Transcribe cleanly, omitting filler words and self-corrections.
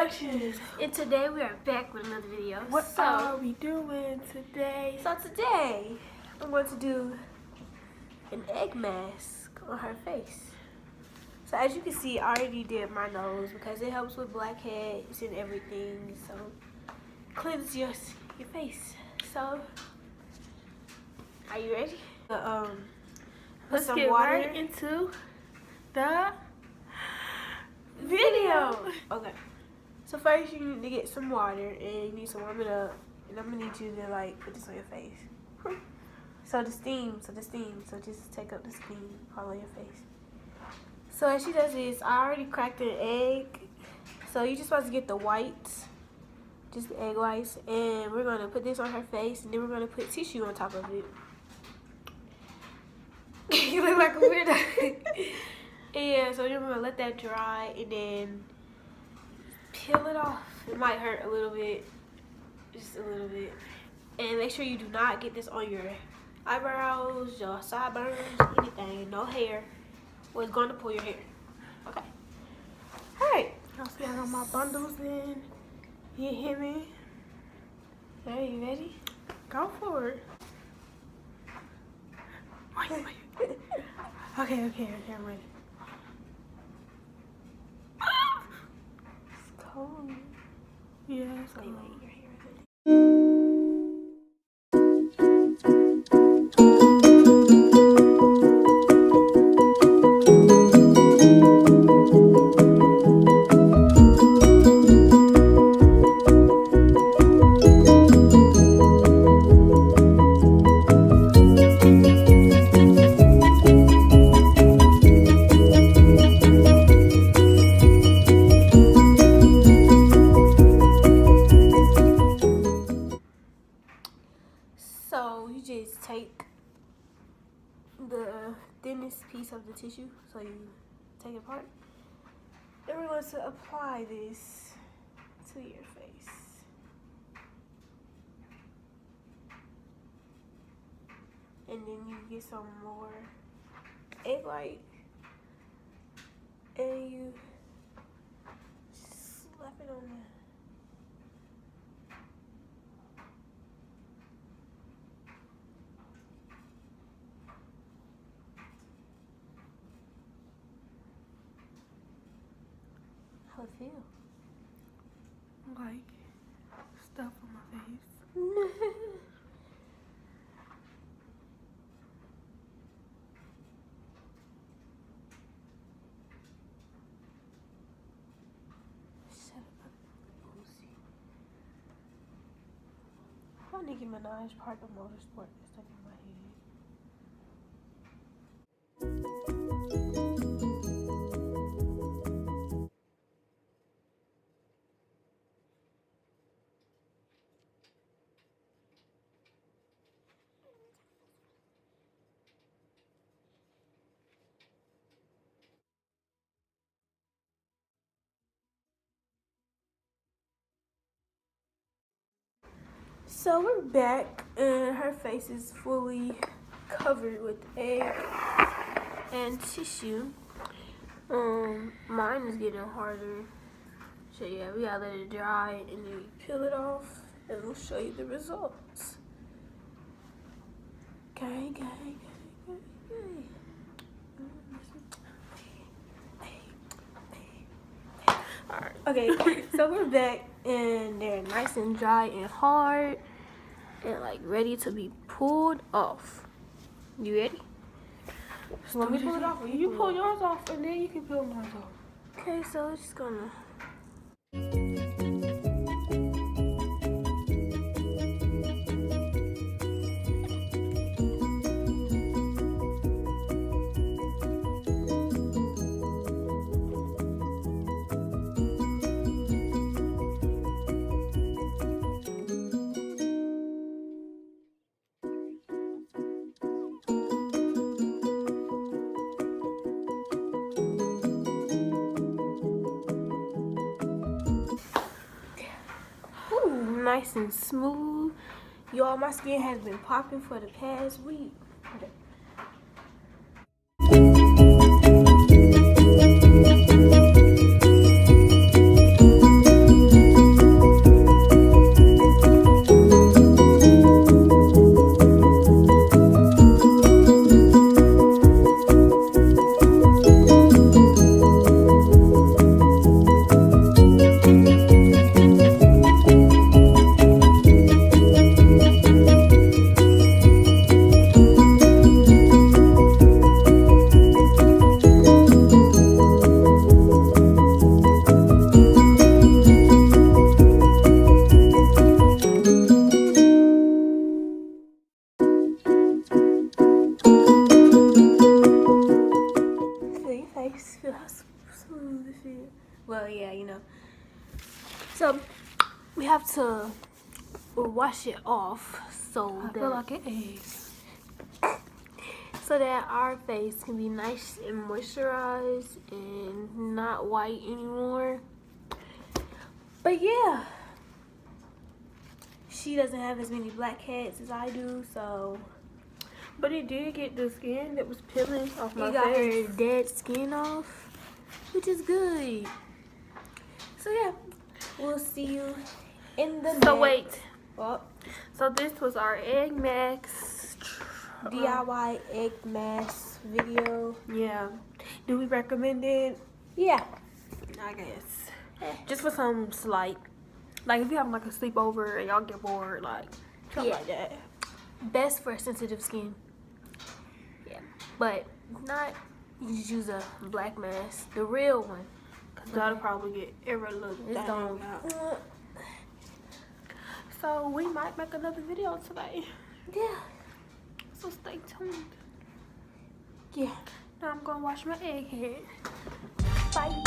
Productions. And today we are back with another video. What are we doing today? So today I'm going to do an egg mask on her face. So as you can see, I already did my nose because it helps with blackheads and everything. So cleanse your face. So are you ready? Put Let's some get water right into the video. Okay. So first you need to get some water and you need to warm it up. And I'm gonna need you to like put this on your face. So just take up the steam all on your face. So as she does this, I already cracked an egg. So you just supposed to get the whites, just the egg whites, and we're gonna put this on her face, and then we're gonna put tissue on top of it. You look like a weirdo. Yeah, so then we're gonna let that dry and then peel it off. It might hurt a little bit, just a little bit. And make sure you do not get this on your eyebrows, your sideburns, anything, no hair. Well, it's going to pull your hair. Okay. All right. I'll see I got my bundles in. You hear me? Are you ready? Go for it. Wait. Okay, I'm ready. It's cold. Yeah, it's Wait, cold. your hair is ready. So you just take the thinnest piece of the tissue, so you take it apart. Then we're going to apply this to your face. And then you get some more egg white and you slap it on there. How it feel? Like stuff on my face. Shut up, Lucy. I want Nicki Minaj part of motorsport that's stuck in my head. So we're back and her face is fully covered with egg and tissue. Mine is getting harder. So yeah, we gotta let it dry and then we peel it off and we'll show you the results. Okay. Alright, okay, so we're back and they're nice and dry and hard and like ready to be pulled off. You ready? So let me pull it off. You pull yours off and then you can pull mine off. Okay, so it's just gonna. Nice and smooth. Y'all, my skin has been popping for the past week. Well, yeah, you know. So we have to wash it off I feel like an egg. so that our face can be nice and moisturized and not white anymore. But yeah, she doesn't have as many blackheads as I do, so. But it did get the skin that was peeling off my It got face. her dead skin off, which is good. So yeah, we'll see you in the So next. wait. Oh, So this was our egg mask. DIY egg mask video. Yeah. Do we recommend it? Yeah. I guess. Just for some slight. Like if you have like a sleepover and y'all get bored, like something like that. Best for sensitive skin. Yeah. But not, you just use a black mask. The real one. Cause that'll probably get every little It's thing gone. out. So we might make another video today. Yeah. So stay tuned. Yeah. Now I'm gonna wash my egg head. Bye.